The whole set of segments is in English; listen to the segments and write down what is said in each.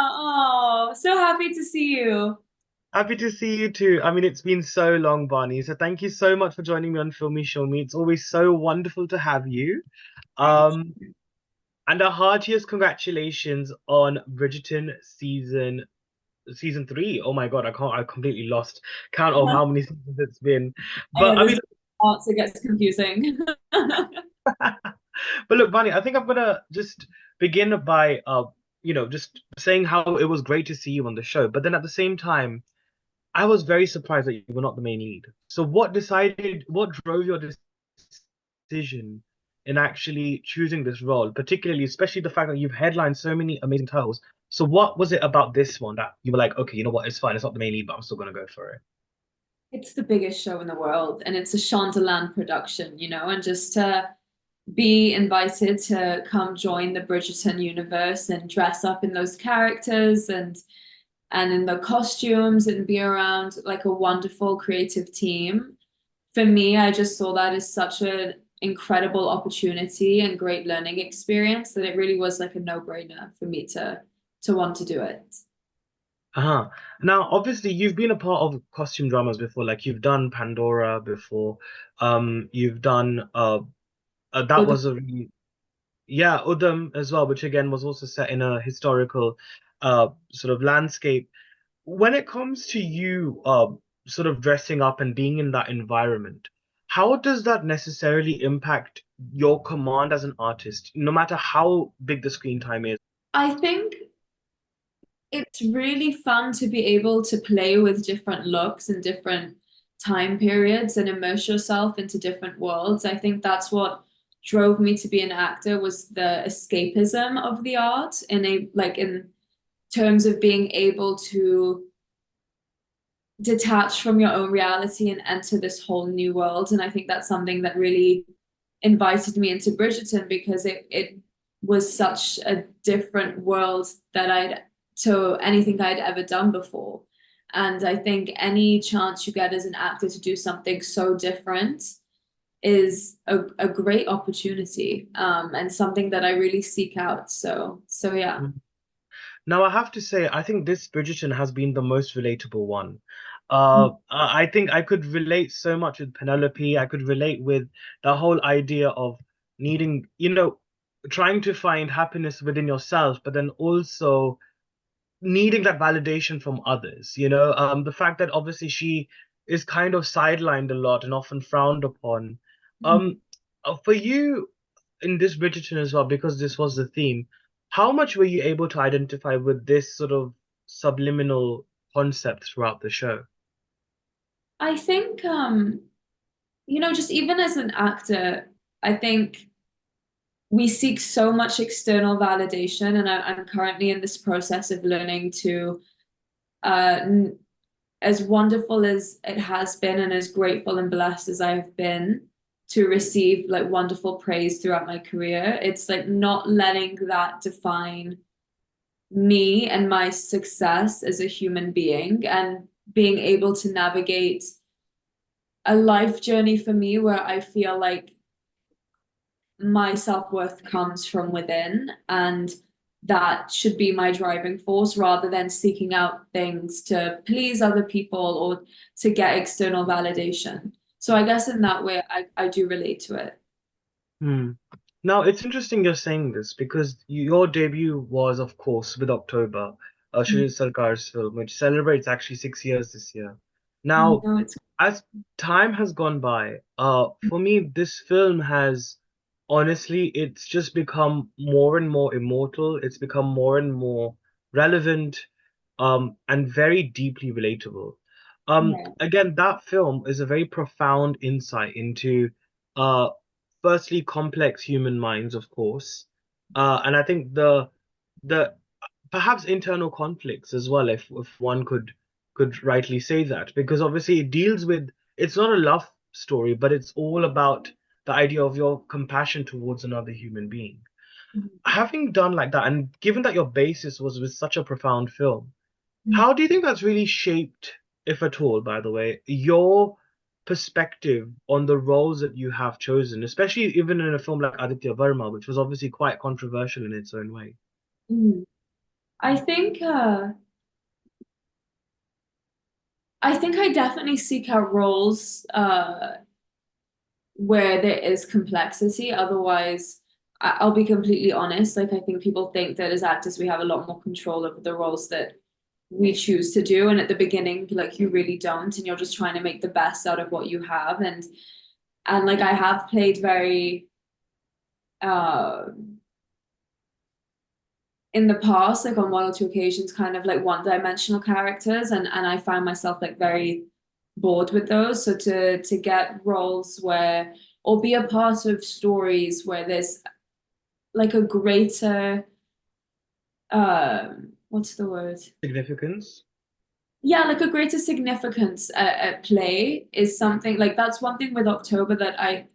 Oh, so happy to see you. Happy to see you too. I mean, it's been so long, Barney. So thank you so much for joining me on Filme Shilmy. It's always so wonderful to have you. Thank Um, and a heartiest congratulations on Bridgerton season three. Oh my God, I completely lost count of you. how many seasons it's been. I But know I there's mean, parts it gets confusing. but look, Barney, I think I'm gonna just begin by just saying how it was great to see you on the show. But then at the same time, I was very surprised that you were not the main lead. So what drove your decision in actually choosing this role, particularly, especially the fact that you've headlined so many amazing titles. So what was it about this one that you were like, okay, you know what, it's fine, it's not the main lead, but I'm still gonna go for it. It's the biggest show in the world, and it's a Shondaland production, and just to be invited to come join the Bridgerton universe and dress up in those characters and in the costumes and be around like a wonderful creative team. For me, I just saw that as such an incredible opportunity and great learning experience that it really was like a no-brainer for me to want to do it. Uh-huh. Now, obviously, you've been a part of costume dramas before, like you've done Pandora before. You've done that Udham. was a really Yeah, Udham as well, which again was also set in a historical sort of landscape. When it comes to you sort of dressing up and being in that environment, how does that necessarily impact your command as an artist, no matter how big the screen time is? I think it's really fun to be able to play with different looks and different time periods and immerse yourself into different worlds. I think that's what drove me to be an actor was the escapism of the art in a like in terms of being able to detach from your own reality and enter this whole new world. And I think that's something that really invited me into Bridgerton because it was such a different world that I'd to anything I'd ever done before. And I think any chance you get as an actor to do something so different is a great opportunity, and something that I really seek out. So yeah. Now, I have to say, I think this Bridgerton has been the most relatable one. I think I could relate so much with Penelope. I could relate with the whole idea of needing, trying to find happiness within yourself, but then also needing that validation from others. The fact that obviously she is kind of sidelined a lot and often frowned upon. Um, for you in this Bridgerton as well, because this was the theme, how much were you able to identify with this sort of subliminal concept throughout the show? I think just even as an actor, I think we seek so much external validation, and I'm currently in this process of learning to, uh, as wonderful as it has been, and as grateful and blessed as I have been to receive like wonderful praise throughout my career. It's like not letting that define me and my success as a human being, and being able to navigate a life journey for me where I feel like my self-worth comes from within, and that should be my driving force rather than seeking out things to please other people or to get external validation. So I guess in that way I do relate to it. Hmm. Now, it's interesting you're saying this because your debut was, of course, with October, Shoojit Sarkar's film, which celebrates actually 6 years this year. I Now, know it's as time has gone by, for me, this film has honestly, it's just become more and more immortal. It's become more and more relevant, and very deeply relatable. yeah. Again, that film is a very profound insight into, uh, firstly, complex human minds, of course, and I think the perhaps internal conflicts as well, if one could rightly say that, because obviously it deals with it's not a love story, but it's all about the idea of your compassion towards another human being. Having done like that, and given that your basis was with such a profound film, how do you think that's really shaped, if at all, by the way, your perspective on the roles that you have chosen, especially even in a film like Adithya Varma, which was obviously quite controversial in its own way? I think I think I definitely seek out roles where there is complexity. Otherwise, I'll be completely honest. Like, I think people think that as actors, we have a lot more control over the roles that we choose to do. And at the beginning, like, you really don't. And you're just trying to make the best out of what you have. And like, I have played very, uh, in the past, like on one or two occasions, kind of like one-dimensional characters. And I find myself like very bored with those. So to get roles where, or be a part of stories where there's like a greater what's the word? Significance. Yeah, like a greater significance at play is something like that's one thing with October that I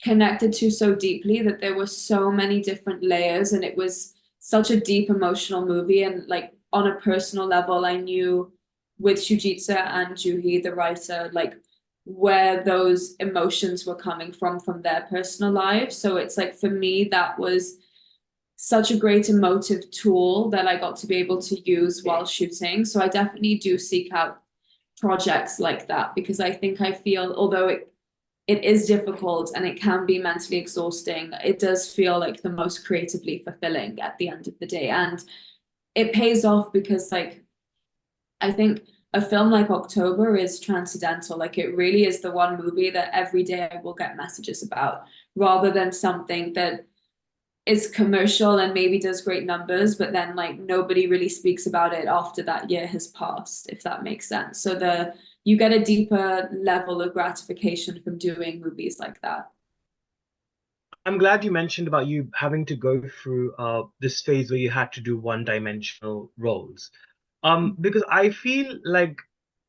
connected to so deeply, that there were so many different layers and it was such a deep emotional movie. And like on a personal level, I knew with Shoojit and Juhi, the writer, like where those emotions were coming from their personal lives. So it's like for me, that was such a great emotive tool that I got to be able to use while shooting. So I definitely do seek out projects like that because I think I feel, although it is difficult and it can be mentally exhausting, it does feel like the most creatively fulfilling at the end of the day. And it pays off because like I think a film like October is transcendental. Like it really is the one movie that every day I will get messages about, rather than something that is commercial and maybe does great numbers, but then like nobody really speaks about it after that year has passed, if that makes sense. So you get a deeper level of gratification from doing movies like that. I'm glad you mentioned about you having to go through this phase where you had to do one-dimensional roles. Because I feel like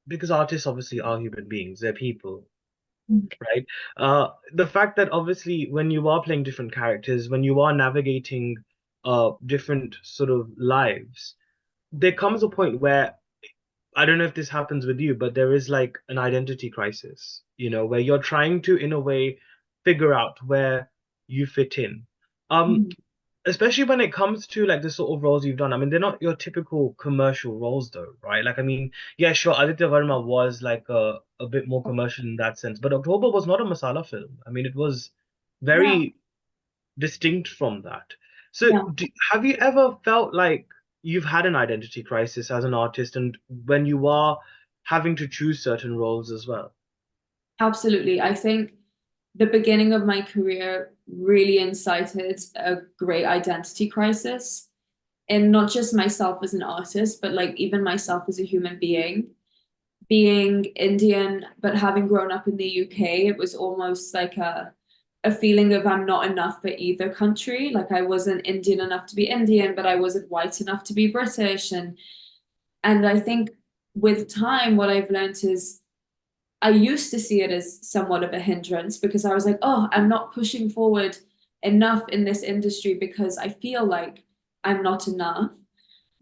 because artists obviously are human beings, they're people, right? The fact that obviously when you are playing different characters, when you are navigating different sort of lives, there comes a point where I don't know if this happens with you, but there is like an identity crisis, where you're trying to, in a way, figure out where you fit in. Um, Mhm. Especially when it comes to like the sort of roles you've done. I mean, they're not your typical commercial roles though, right? Like, I mean, yeah, sure, Aditya Varma was like a bit more commercial in that sense, but October was not a masala film. I mean, it was Yeah, very distinct from that. So, yeah. have you ever felt like you've had an identity crisis as an artist, and when you are having to choose certain roles as well? Absolutely. I think the beginning of my career really incited a great identity crisis in not just myself as an artist, but like even myself as a human being. Being Indian, but having grown up in the UK, it was almost like a feeling of I'm not enough for either country. Like I wasn't Indian enough to be Indian, but I wasn't white enough to be British. And I think with time, what I've learned is I used to see it as somewhat of a hindrance because I was like, oh, I'm not pushing forward enough in this industry because I feel like I'm not enough.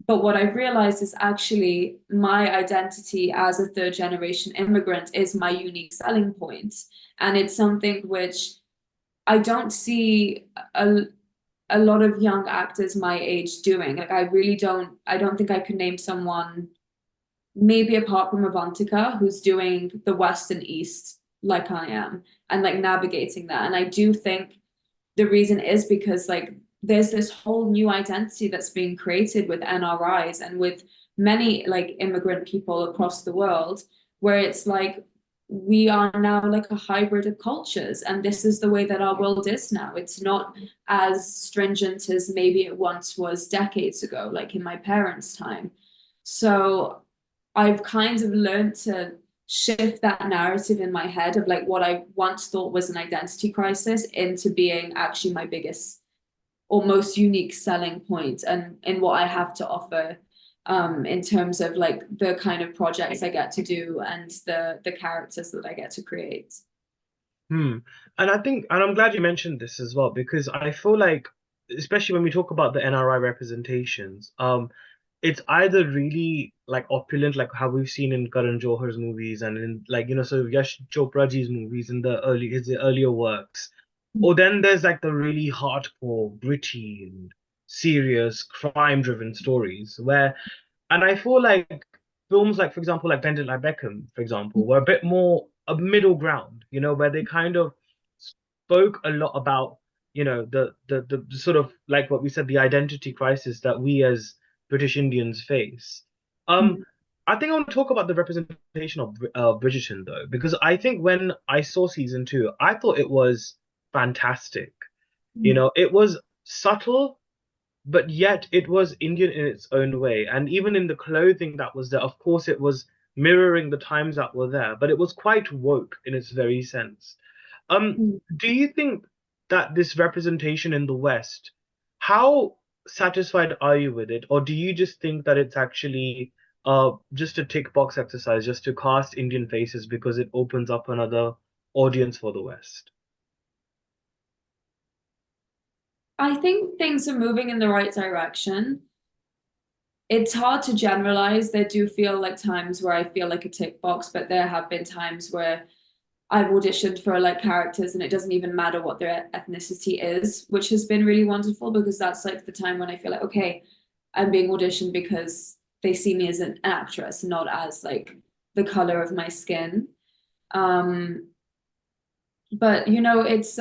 But what I've realized is actually my identity as a third generation immigrant is my unique selling point. And it's something which I don't see a, a lot of young actors my age doing. Like I don't think I could name someone, maybe apart from Avantika, who's doing the West and East like I am and like navigating that. And I do think the reason is because like there's this whole new identity that's being created with NRIs and with many like immigrant people across the world, where it's like we are now like a hybrid of cultures, and this is the way that our world is now. It's not as stringent as maybe it once was decades ago, like in my parents' time. So I've kind of learned to shift that narrative in my head of like what I once thought was an identity crisis into being actually my biggest or most unique selling point and in what I have to offer in terms of like the kind of projects I get to do and the characters that I get to create. Hmm. And I think, and I'm glad you mentioned this as well, because I feel like, especially when we talk about the NRI representations, it's either really like opulent, like how we've seen in Karan Johar's movies and in like, sort of Yash Chopraji's movies in his earlier works, or then there's like the really hardcore, gritty, and serious crime-driven stories where, and I feel like films like, for example, like Bend It Like Beckham, for example, were a bit more a middle ground, where they kind of spoke a lot about, the sort of like what we said, the identity crisis that we as British Indians face. Um, Mm, I think I want to talk about the representation of Bridgerton though, because I think when I saw season two, I thought it was fantastic. mm, It was subtle, but yet it was Indian in its own way. And even in the clothing that was there, of course, it was mirroring the times that were there, but it was quite woke in its very sense. mm. Do you think that this representation in the West, how satisfied are you with it? Or do you just think that it's actually just a tick box exercise just to cast Indian faces because it opens up another audience for the West? I think things are moving in the right direction. It's hard to generalize. There do feel like times where I feel like a tick box, but there have been times where I've auditioned for like characters and it doesn't even matter what their ethnicity is, which has been really wonderful because that's like the time when I feel like, okay, I'm being auditioned because they see me as an actress, not as like the color of my skin. Um, but it's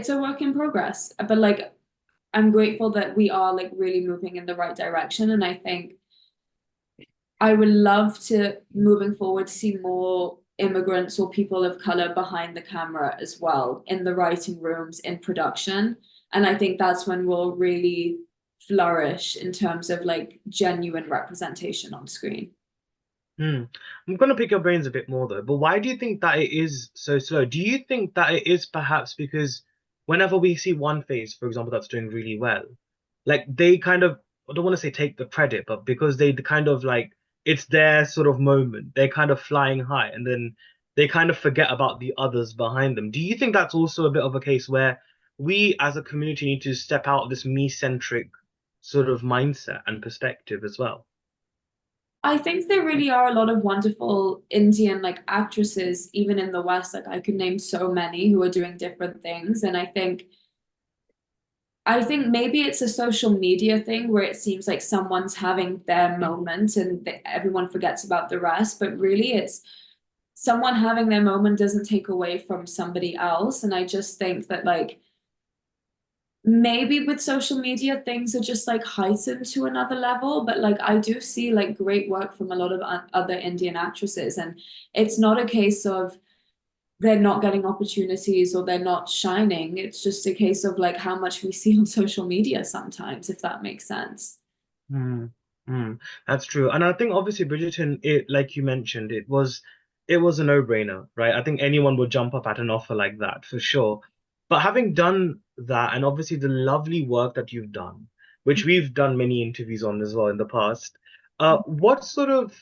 a work in progress. But like I'm grateful that we are like really moving in the right direction. And I think I would love to, moving forward, see more immigrants or people of color behind the camera as well, in the writing rooms, in production. And I think that's when we'll really flourish in terms of like genuine representation on screen. Hmm. I'm going to pick your brains a bit more though, but why do you think that it is so slow? Do you think that it is perhaps because whenever we see one face, for example, that's doing really well, like they kind of, I don't want to say take the credit, but because they kind of like, it's their sort of moment, they're kind of flying high and then they kind of forget about the others behind them. Do you think that's also a bit of a case where we as a community need to step out of this me-centric sort of mindset and perspective as well? I think there really are a lot of wonderful Indian like actresses, even in the West. Like I could name so many who are doing different things. And I think maybe it's a social media thing where it seems like someone's having their moment and everyone forgets about the rest. But really, it's someone having their moment doesn't take away from somebody else. And I just think that, like, maybe with social media, things are just like heightened to another level. But like, I do see like great work from a lot of other Indian actresses. And it's not a case of, they're not getting opportunities or they're not shining. It's just a case of like how much we see on social media sometimes, if that makes sense. Mm, that's true. And I think obviously Bridgerton, it like you mentioned, it was a no-brainer, right? I think anyone would jump up at an offer like that for sure. But having done that, and obviously the lovely work that you've done, which we've done many interviews on as well in the past, what sort of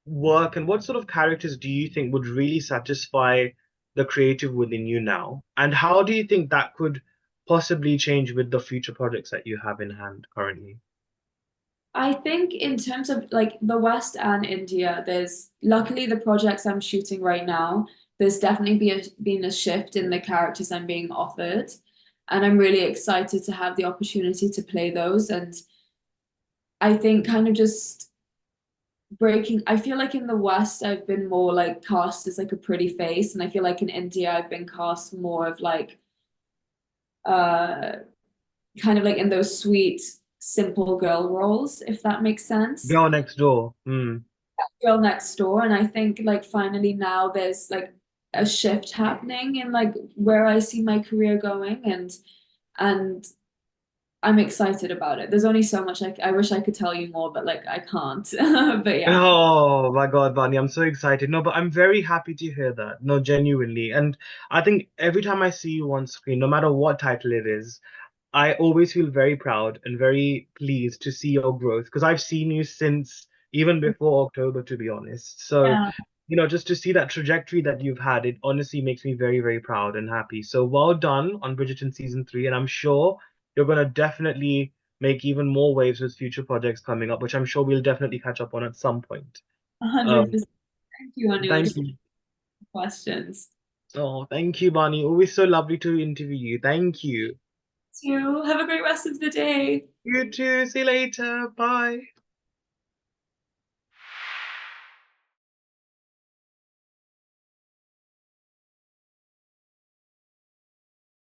work and what sort of characters do you think would really satisfy the creative within you now? And how do you think that could possibly change with the future projects that you have in hand currently? I think in terms of like the West and India, there's luckily the projects I'm shooting right now, there's definitely been a shift in the characters I'm being offered. And I'm really excited to have the opportunity to play those. And I think kind of just I feel like in the West, I've been more like cast as like a pretty face. And I feel like in India, I've been cast more of like, uh, kind of like in those sweet, simple girl roles, if that makes sense. Girl next door. Mm. Girl next door. And I think like finally now there's like a shift happening in like where I see my career going and I'm excited about it. There's only so much I wish I could tell you more, but like I can't. But yeah. Oh my God, Barney, I'm so excited. No, but I'm very happy to hear that. No, genuinely. And I think every time I see you on screen, no matter what title it is, I always feel very proud and very pleased to see your growth because I've seen you since even before October, to be honest. So, Yeah. just to see that trajectory that you've had, it honestly makes me very, very proud and happy. So, well done on Bridgerton season three. And I'm sure you're going to definitely make even more waves with future projects coming up, which I'm sure we'll definitely catch up on at some point. Um, 100%. Thank you, thank Anuj, for you. the questions. Oh, thank you, Barney. Always so lovely to interview you. Thank you. You have a great rest of the day. You too. See you later. Bye.